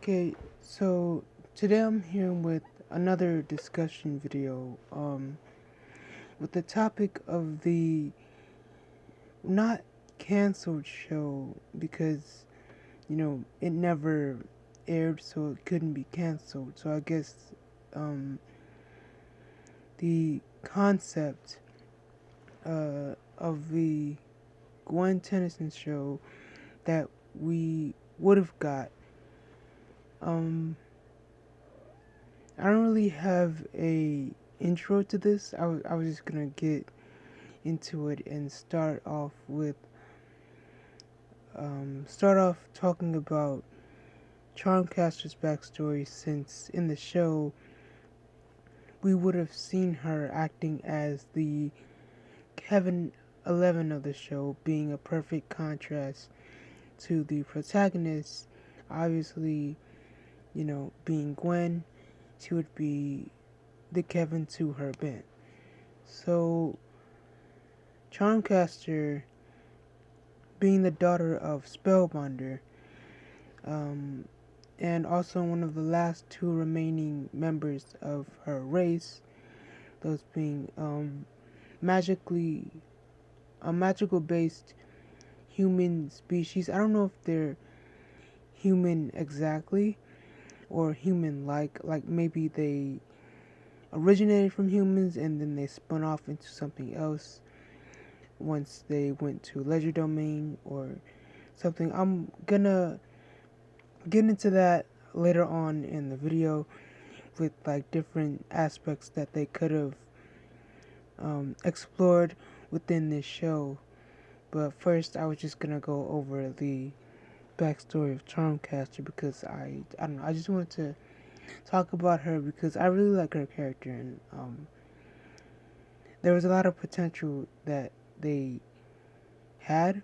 Okay, so today I'm here with another discussion video, with the topic of the not canceled show because, it never aired, so it couldn't be canceled. So I guess, um, the concept, of the Gwen Tennyson show that we would have got, um, I don't really have a intro to this. I was just gonna get into it and start off talking about Charmcaster's backstory, since in the show we would have seen her acting as the Kevin 11 of the show, being a perfect contrast to the protagonist. Obviously, being Gwen, she would be the Kevin to her Ben. So Charmcaster, being the daughter of Spellbinder, um, and also one of the last two remaining members of her race, those being magically a magical based human species. I don't know if they're human exactly or human like maybe they originated from humans and then they spun off into something else once they went to Ledger Domain or something. I'm gonna get into that later on in the video with like different aspects that they could have explored within this show. But first, I was just gonna go over the backstory of Charmcaster because I don't know, I just wanted to talk about her because I really like her character, and there was a lot of potential that they had,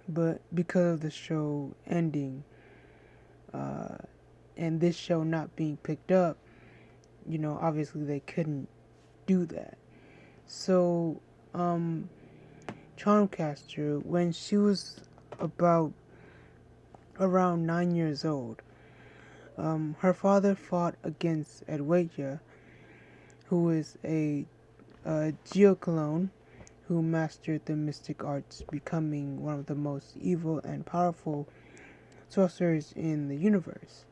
but because of the show ending, uh, and this show not being picked up, obviously they couldn't do that. So, Charmcaster, when she was about around 9 years old, her father fought against Edwidja, who is a geoclone who mastered the mystic arts, becoming one of the most evil and powerful sorcerers in the universe.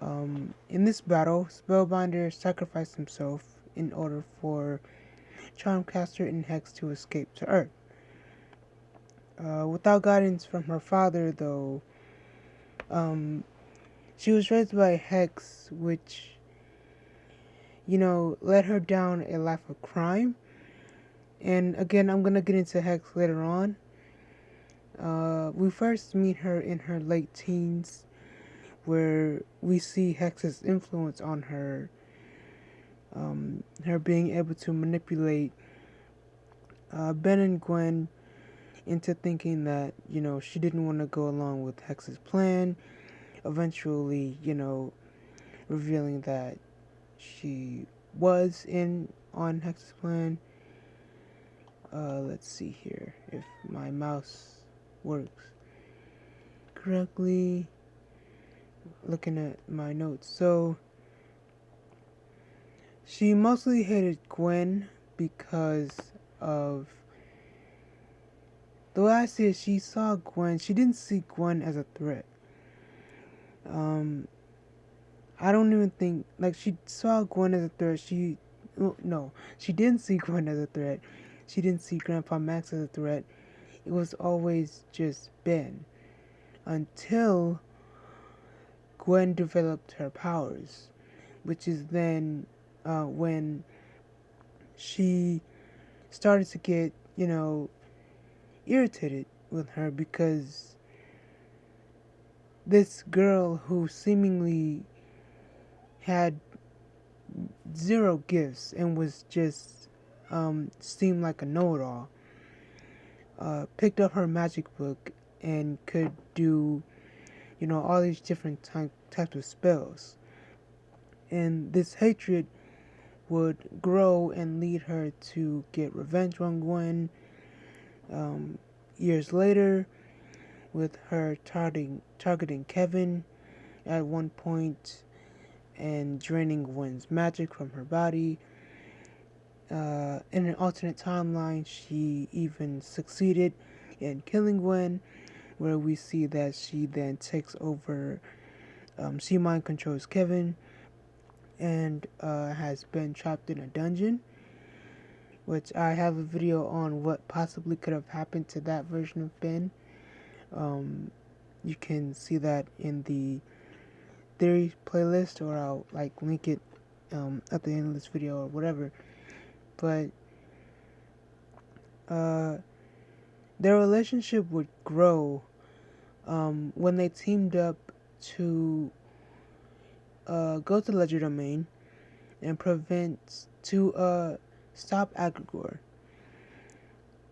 In this battle, Spellbinder sacrificed himself in order for Charmcaster and Hex to escape to Earth. Without guidance from her father, though, she was raised by Hex, which, led her down a life of crime. And again, I'm gonna get into Hex later on. We first meet her in her late teens, where we see Hex's influence on her, her being able to manipulate Ben and Gwen into thinking that, she didn't want to go along with Hex's plan, eventually, revealing that she was in on Hex's plan. Let's see here if my mouse works correctly. Looking at my notes. So, she mostly hated Gwen because of the way I see it. She saw Gwen. She didn't see Gwen as a threat. Um, I don't even think like she saw Gwen as a threat. No, she didn't see Gwen as a threat. She didn't see Grandpa Max as a threat. It was always just Ben until Gwen developed her powers, which is then when she started to get, irritated with her because this girl who seemingly had zero gifts and was just seemed like a know-it-all, picked up her magic book and could do, all these different types of spells. And this hatred would grow and lead her to get revenge on Gwen. Years later, with her targeting Kevin at one point and draining Gwen's magic from her body. In an alternate timeline, she even succeeded in killing Gwen, where we see that she then takes over, she mind controls Kevin, and has been trapped in a dungeon, which I have a video on what possibly could have happened to that version of Ben. You can see that in the theory playlist, or I'll link it at the end of this video or whatever. But their relationship would grow when they teamed up to go to Ledger Domain and stop Agrigor,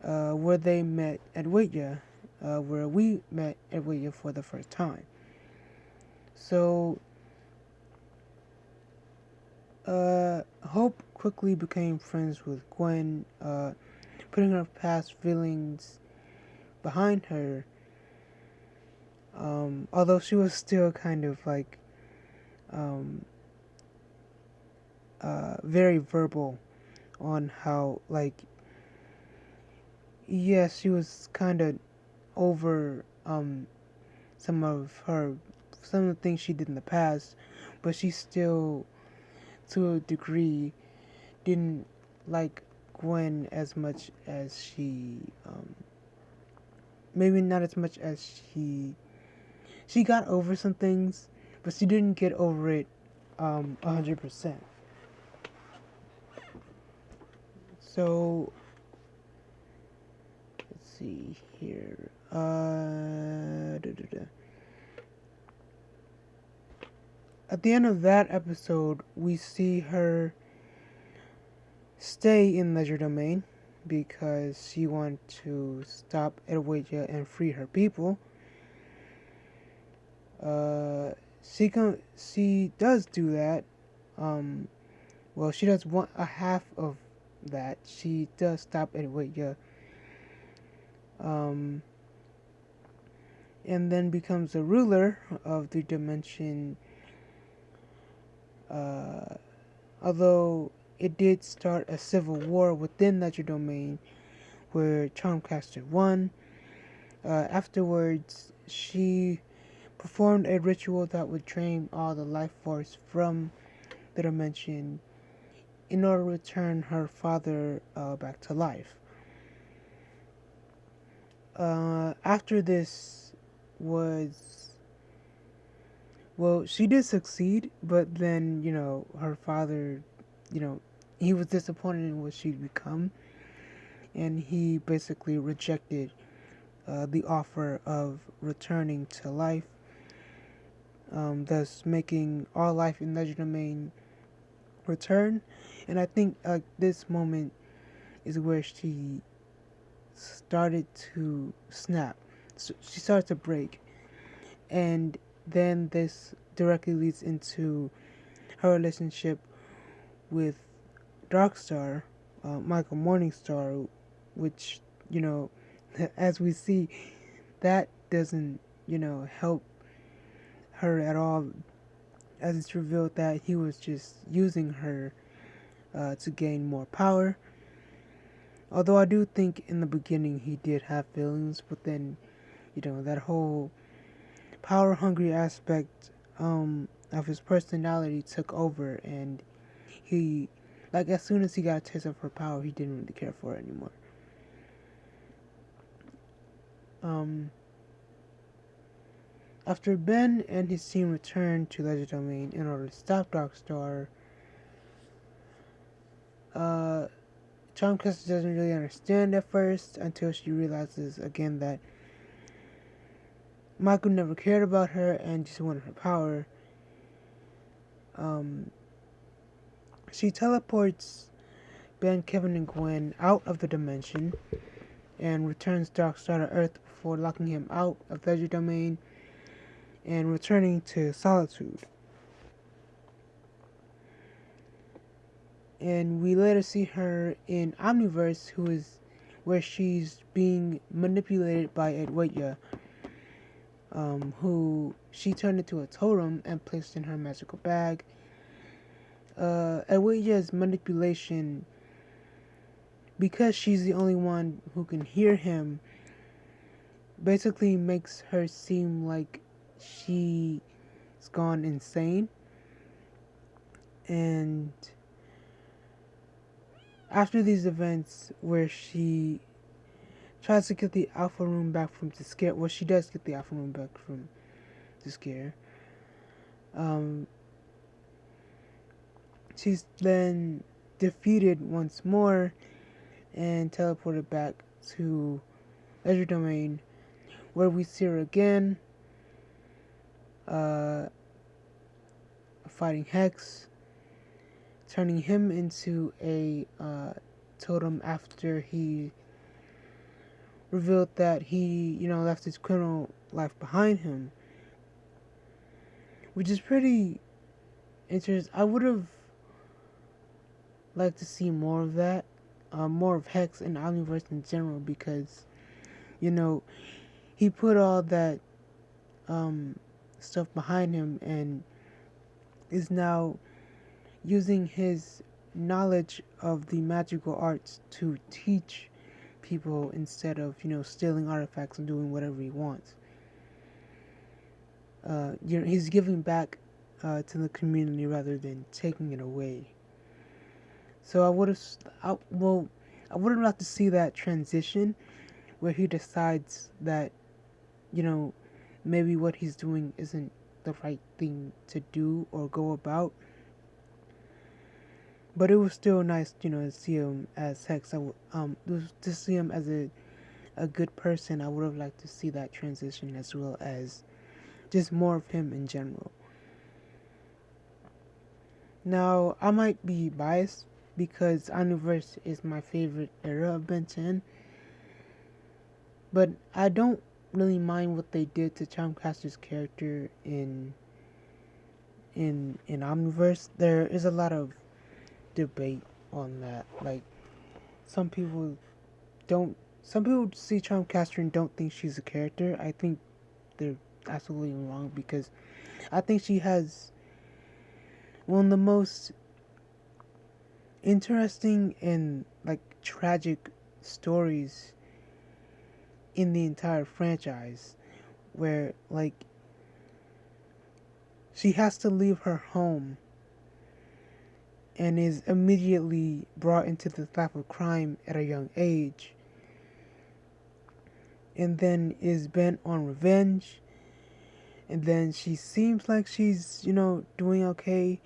where they met Edwidja, where we met Edwidja for the first time. So Hope quickly became friends with Gwen, putting her past feelings behind her, although she was still kind of very verbal on how, yes, she was kind of over some of the things she did in the past, but she still, to a degree, didn't like Gwen as much as she, maybe not as much as she got over some things, but she didn't get over it 100%. So let's see here. At the end of that episode, we see her stay in Ledger Domain because she wanted to stop Edwidja and free her people. She does do that. Well, she does want a half of that. She does stop Edwidja. And then becomes a ruler of the dimension. Although it did start a civil war within Ledger Domain, where Charmcaster won. Afterwards, she performed a ritual that would drain all the life force from the dimension in order to return her father back to life. After this was, well, she did succeed, but then, her father, he was disappointed in what she'd become, and he basically rejected the offer of returning to life, thus making all life in Ledger Domain return. And I think this moment is where she started to snap. So she started to break, and then this directly leads into her relationship with Darkstar, Michael Morningstar, which, as we see, that doesn't, help her at all, as it's revealed that he was just using her to gain more power. Although I do think in the beginning he did have feelings, but then, that whole power-hungry aspect of his personality took over, and he, as soon as he got a taste of her power, he didn't really care for her anymore. After Ben and his team returned to Ledger Domain in order to stop Darkstar, Charmcaster doesn't really understand at first until she realizes again that Michael never cared about her and just wanted her power. She teleports Ben, Kevin, and Gwen out of the dimension and returns Darkstar to Earth before locking him out of Ledger Domain and returning to Solitude. And we later see her in Omniverse, where she's being manipulated by Edwidja. who she turned into a totem and placed in her magical bag. Aweija's manipulation, because she's the only one who can hear him, basically makes her seem like she's gone insane. And after these events where she tries to get the Alpha Room back from Discare, well, she does get the Alpha Room back from Discare. She's then defeated once more and teleported back to Leisure Domain, where we see her again, fighting Hex, turning him into a totem after he revealed that he, left his criminal life behind him, which is pretty interesting. I would have liked to see more of that, more of Hex and Omniverse in general, because, he put all that stuff behind him and is now using his knowledge of the magical arts to teach people instead of, stealing artifacts and doing whatever he wants. He's giving back to the community rather than taking it away. So I would have liked to see that transition where he decides that, maybe what he's doing isn't the right thing to do or go about. But it was still nice, to see him as Hex. To see him as a good person. I would have liked to see that transition, as well as just more of him in general. Now, I might be biased because Omniverse is my favorite era of Ben 10, but I don't really mind what they did to Charmcaster's character in Omniverse. There is a lot of debate on that. Like, some people see Charmcaster and don't think she's a character. I think they're absolutely wrong, because I think she has one of the most interesting and tragic stories in the entire franchise, where she has to leave her home and is immediately brought into the life of crime at a young age, and then is bent on revenge, and then she seems like she's, doing okay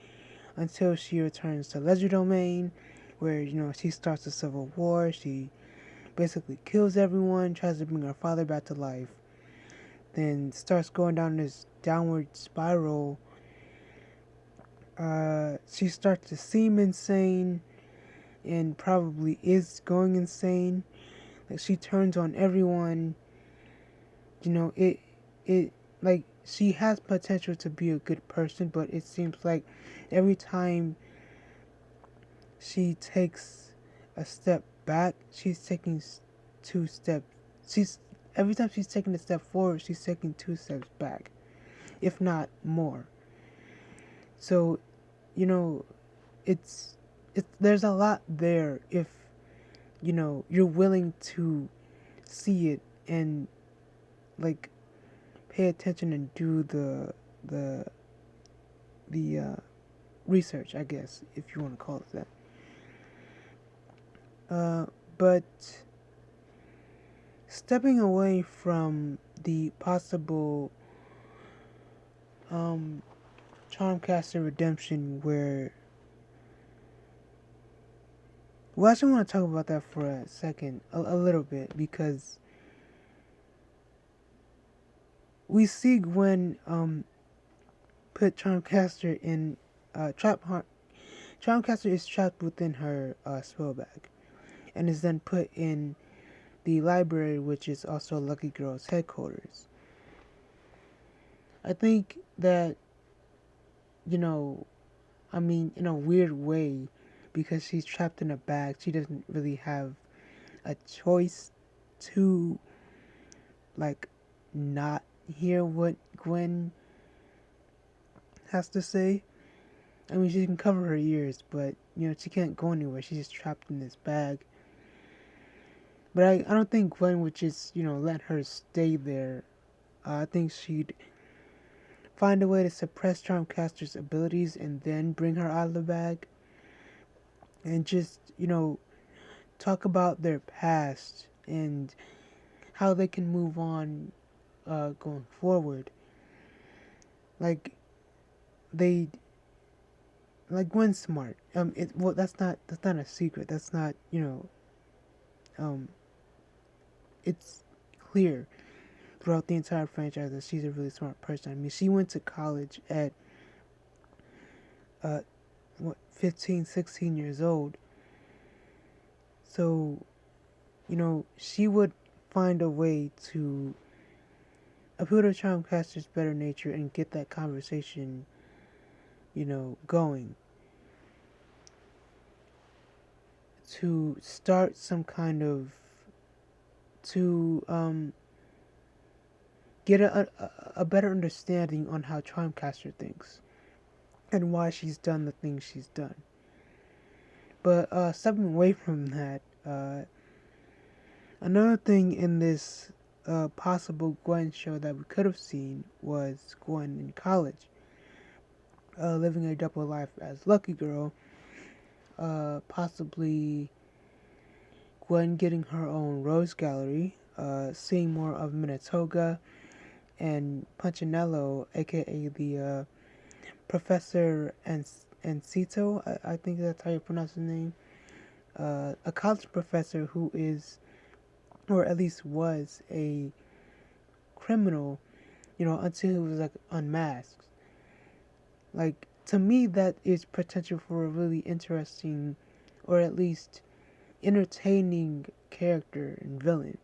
until she returns to Leisure Domain, where, she starts a civil war. She basically kills everyone, tries to bring her father back to life, then starts going down this downward spiral. She starts to seem insane and probably is going insane. Like, she turns on everyone. She has potential to be a good person, but it seems like every time she takes a step back, she's taking two steps. Every time she's taking a step forward, she's taking 2 steps back, if not more. So, it's there's a lot there if you're willing to see it and pay attention and do the research, I guess, if you want to call it that. But stepping away from the possible Charmcaster redemption, where I actually want to talk about that for a second, a little bit, because we see Gwen put Charmcaster in Charmcaster is trapped within her spell bag, and is then put in the library, which is also Lucky Girl's headquarters. I think that, in a weird way, because she's trapped in a bag, she doesn't really have a choice to not hear what Gwen has to say. I mean, she can cover her ears, but she can't go anywhere. She's just trapped in this bag. But I don't think Gwen would just let her stay there. I think she'd find a way to suppress Charmcaster's abilities and then bring her out of the bag, and just talk about their past and how they can move on going forward. Like they like Gwen's smart. That's not a secret. That's not um it's clear throughout the entire franchise that she's a really smart person. I mean, she went to college at uh 15, 16 years old. So, she would find a way to appeal to Charmcaster's better nature and get that conversation, going. To start some kind of to get a better understanding on how Charmcaster thinks and why she's done the things she's done. But stepping away from that, another thing in this possible Gwen show that we could have seen was Gwen in college, living a double life as Lucky Girl, possibly Gwen getting her own Rose Gallery, seeing more of Minatoga and Punchinello, aka the Professor Encito, I think that's how you pronounce his name, a college professor who is, or at least was, a criminal, until he was like unmasked. Like, to me, that is potential for a really interesting, or at least entertaining character and villain.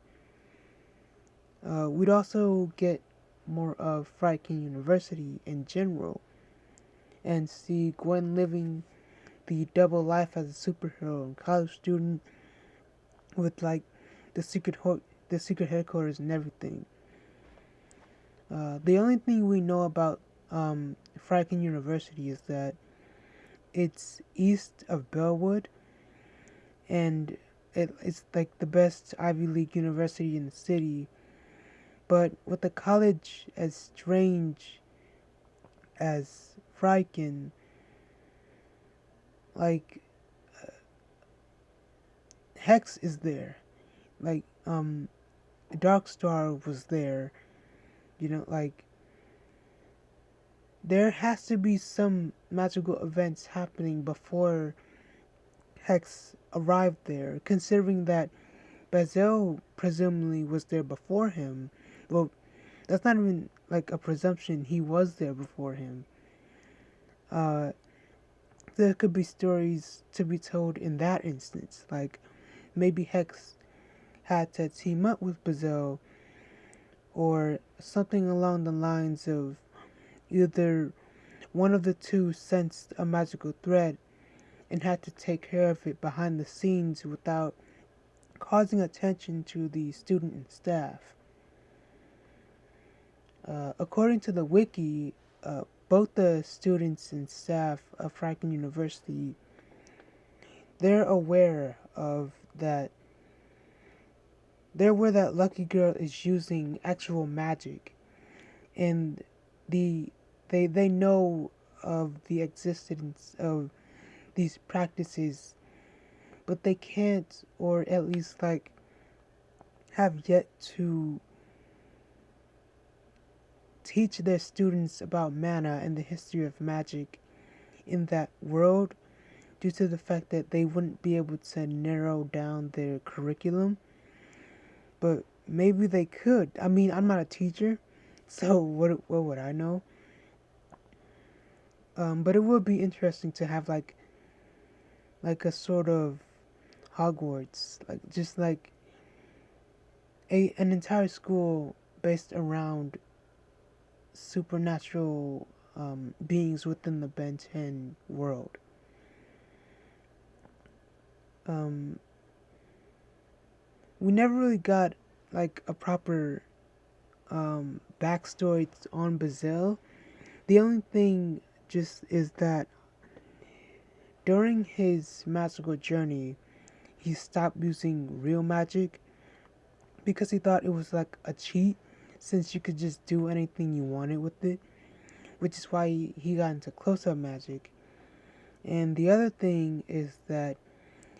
We'd also get more of Friken University in general, and see Gwen living the double life as a superhero and college student with like the secret headquarters and everything. The only thing we know about Friken University is that it's east of Bellwood, and it's like the best Ivy League university in the city. But with a college as strange as Friken, like Hex is there, like Darkstar was there, like there has to be some magical events happening before Hex arrived there, considering that Bazel presumably was there before him. Well, that's not even like a presumption, he was there before him. Uh, there could be stories to be told in that instance, like maybe Hex had to team up with Bazel, or something along the lines of either one of the two sensed a magical thread and had to take care of it behind the scenes without causing attention to the student and staff. According to the wiki, both the students and staff of Franklin University, they're aware of that. They're aware that Lucky Girl is using actual magic, and they know of the existence of these practices, but they can't, or at least like have yet to teach their students about mana and the history of magic in that world, due to the fact that they wouldn't be able to narrow down their curriculum. But maybe they could. I mean, I'm not a teacher, so what would I know? But it would be interesting to have like a sort of Hogwarts, like just like an entire school based around supernatural beings within the Ben 10 world. We never really got like a proper backstory on Bazil. The only thing just is that during his magical journey, he stopped using real magic because he thought it was like a cheat since you could just do anything you wanted with it, which is why he got into close-up magic. And the other thing is that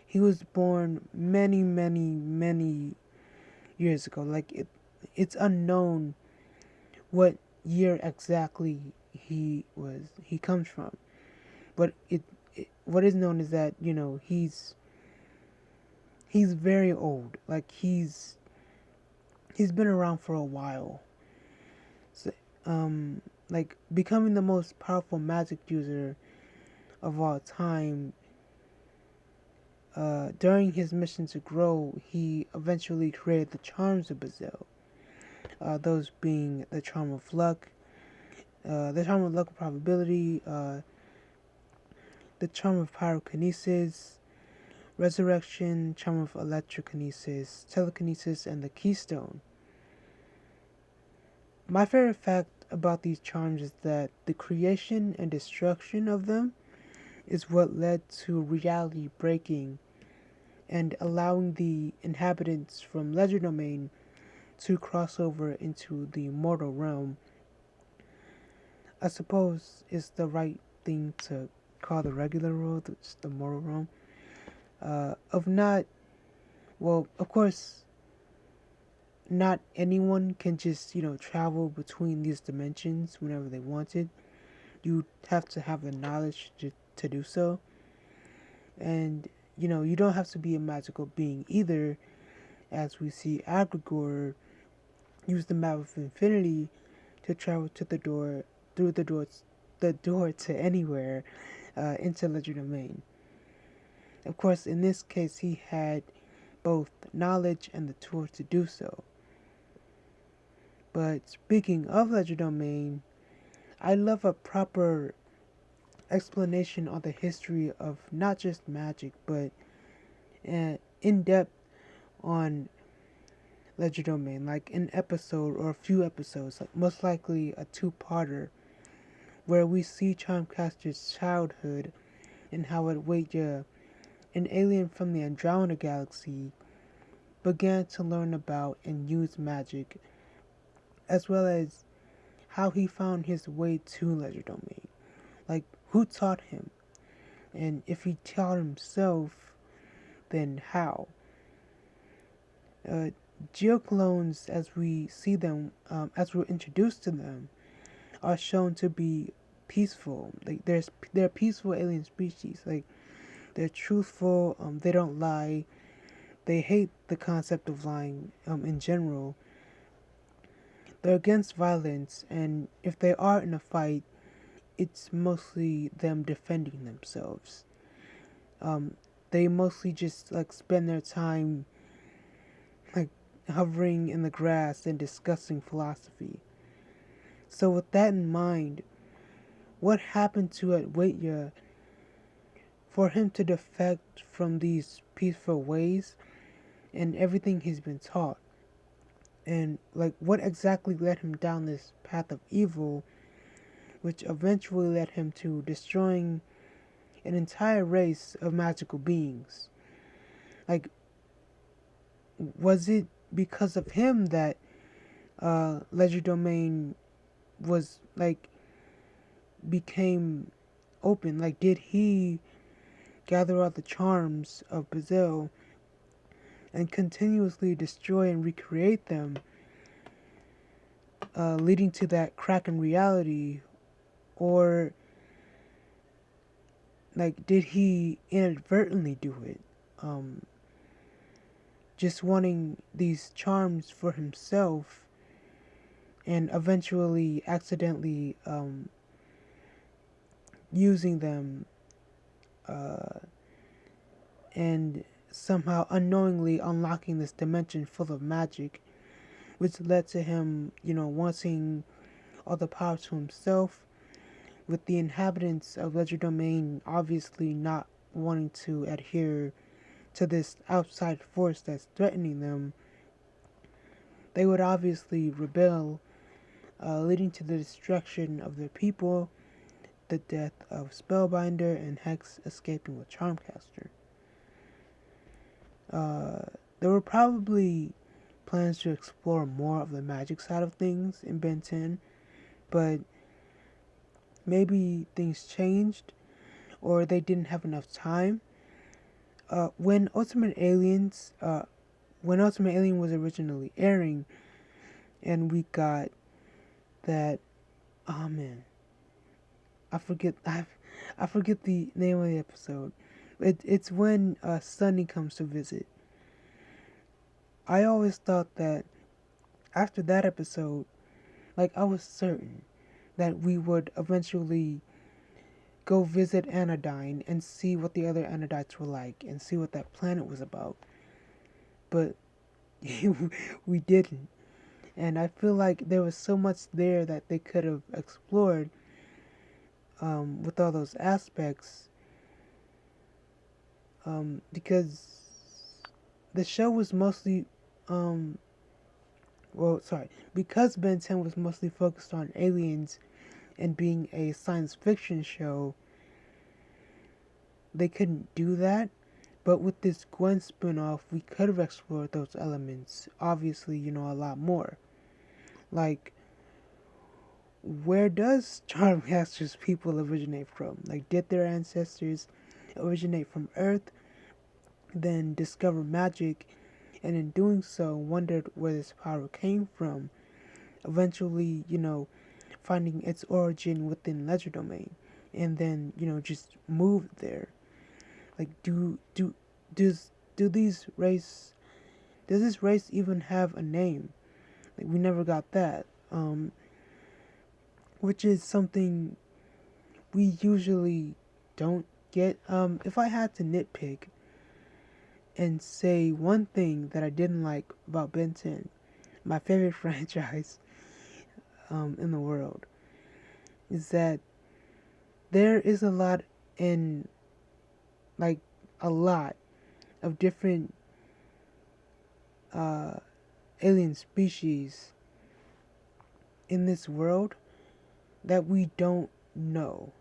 he was born many, many, many years ago. It's unknown what year exactly he comes from. But what is known is that he's very old. Like he's been around for a while. So, like becoming the most powerful magic user of all time. During his mission to grow, he eventually created the charms of Bazil. Those being the charm of luck, the charm of luck probability, the charm of pyrokinesis, resurrection, charm of electrokinesis, telekinesis, and the keystone. My favorite fact about these charms is that the creation and destruction of them is what led to reality breaking and allowing the inhabitants from Ledger Domain to cross over into the mortal realm. I suppose is the right thing to call the regular world, it's the mortal realm. Of not, well, of course, not anyone can just, travel between these dimensions whenever they wanted. You have to have the knowledge to do so. And, you don't have to be a magical being either, as we see Agrigor use the map of infinity to travel to the door, through the door to anywhere, into Ledger Domain. Of course, in this case, he had both knowledge and the tools to do so. But speaking of Ledger Domain, I love a proper explanation on the history of not just magic, but in depth on Ledger Domain, like an episode or a few episodes, like most likely a two-parter, where we see Charmcaster's childhood and how Adwaita, an alien from the Andromeda Galaxy, began to learn about and use magic, as well as how he found his way to Ledger Domain. Like, who taught him? And if he taught himself, then how? Geoclones, as we see them, as we're introduced to them, are shown to be peaceful. Like, they're peaceful alien species. Like, they're truthful. They don't lie. They hate the concept of lying. In general, they're against violence, and if they are in a fight, it's mostly them defending themselves. They mostly just like spend their time like hovering in the grass and discussing philosophy. So with that in mind, what happened to Adwaita for him to defect from these peaceful ways and everything he's been taught? And like what exactly led him down this path of evil, which eventually led him to destroying an entire race of magical beings? Like, was it because of him that Ledger Domain was like became open? Like, did he gather all the charms of Bazil and continuously destroy and recreate them, leading to that crack in reality? Or like, did he inadvertently do it, just wanting these charms for himself and eventually accidentally using them, and somehow unknowingly unlocking this dimension full of magic, which led to him, wanting all the power to himself, with the inhabitants of Ledger Domain obviously not wanting to adhere to this outside force that's threatening them. They would obviously rebel leading to the destruction of their people, the death of Spellbinder, and Hex escaping with Charmcaster. There were probably plans to explore more of the magic side of things in Ben 10, but maybe things changed or they didn't have enough time. When Ultimate Alien was originally airing, and we got that, oh man, I forget the name of the episode. It's when Sunny comes to visit. I always thought that after that episode, like I was certain that we would eventually go visit Anodyne and see what the other Anodites were like and see what that planet was about. But we didn't. And I feel like there was so much there that they could have explored with all those aspects. Because the show was mostly, because Ben 10 was mostly focused on aliens and being a science fiction show, they couldn't do that. But with this Gwen spin off, we could have explored those elements, obviously, a lot more. Like, where does Charmcaster's people originate from? Like, did their ancestors originate from Earth, then discover magic, and in doing so, wondered where this power came from, eventually, finding its origin within Legerdemain, and then, just moved there? Like, does this race even have a name? Like, we never got that. Which is something we usually don't get. If I had to nitpick and say one thing that I didn't like about Ben 10, my favorite franchise in the world, is that there is a lot of different alien species in this world that we don't know.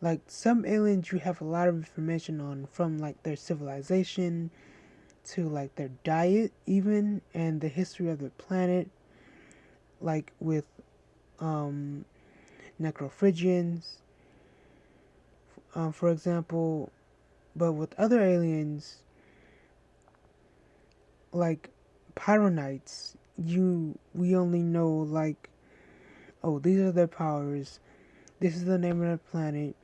Like, some aliens you have a lot of information on, from like their civilization to like their diet even, and the history of their planet, like with necrophrygians, for example. But with other aliens, like Pyronites, we only know like, oh, these are their powers, this is the name of their planet,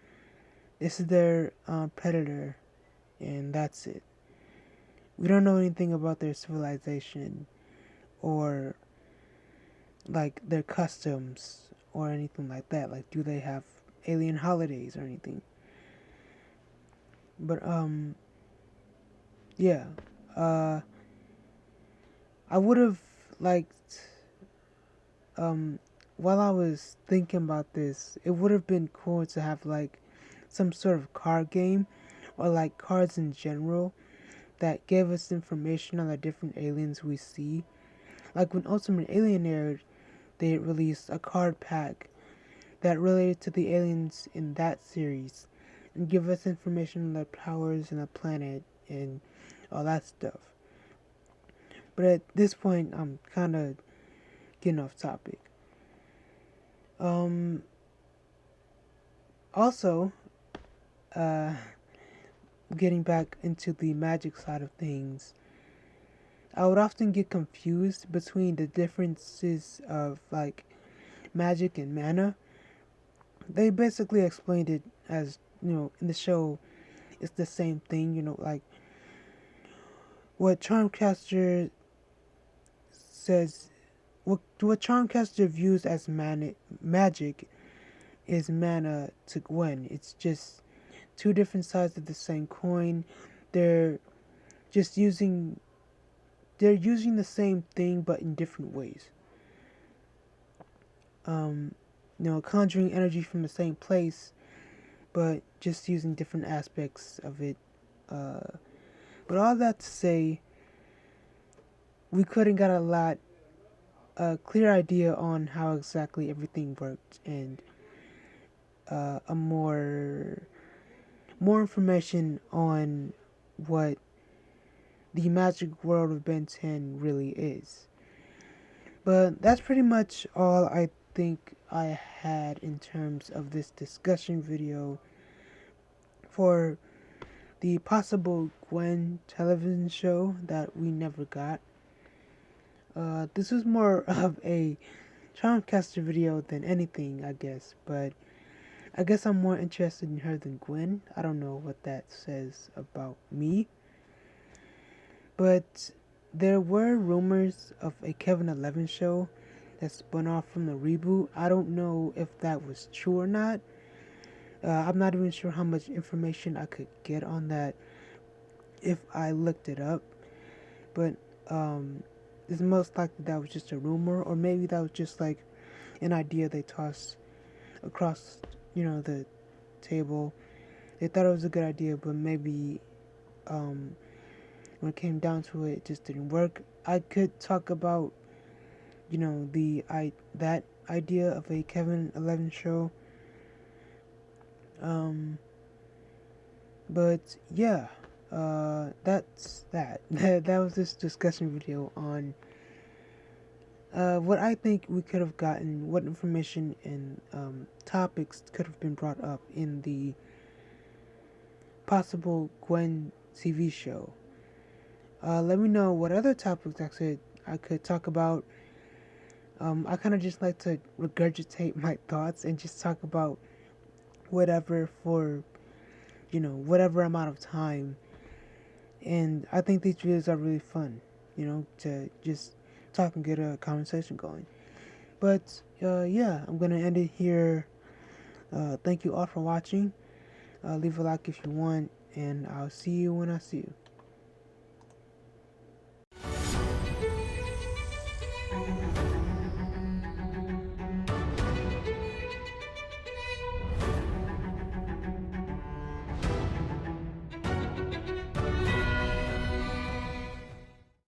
this is their predator, and that's it. We don't know anything about their civilization or like their customs or anything like that. Like, do they have alien holidays or anything? But yeah, I would have liked, while I was thinking about this, it would have been cool to have like some sort of card game, or like cards in general, that gave us information on the different aliens we see. Like when Ultimate Alien aired, they released a card pack that related to the aliens in that series and give us information on their powers and the planet and all that stuff. But at this point, I'm kind of getting off topic. Also, getting back into the magic side of things, I would often get confused between the differences of like magic and mana. They basically explained it as, in the show, it's the same thing, like what Charmcaster says, what Charmcaster views as magic is mana to Gwen. It's just two different sides of the same coin. They're just using the same thing but in different ways. Conjuring energy from the same place, but just using different aspects of it. But all that to say, we couldn't got a lot a clear idea on how exactly everything worked, and a more information on what the magic world of Ben 10 really is. But that's pretty much all I think I had in terms of this discussion video for the possible Gwen television show that we never got. This was more of a Charmcaster video than anything, I guess, but I guess I'm more interested in her than Gwen. I don't know what that says about me. But there were rumors of a Kevin 11 show that spun off from the reboot. I don't know if that was true or not. I'm not even sure how much information I could get on that if I looked it up. But it's most likely that was just a rumor, or maybe that was just like an idea they tossed across, the table. They thought it was a good idea, but maybe when it came down to it, it just didn't work. I could talk about, that idea of a Kevin 11 show. But yeah, that's that. That was this discussion video on what I think we could have gotten, what information and topics could have been brought up in the possible Gwen TV show. Let me know what other topics I could talk about. I kind of just like to regurgitate my thoughts and just talk about whatever for, whatever amount of time. And I think these videos are really fun, to just talk and get a conversation going. But yeah, I'm gonna end it here. Thank you all for watching. Leave a like if you want, and I'll see you when I see you.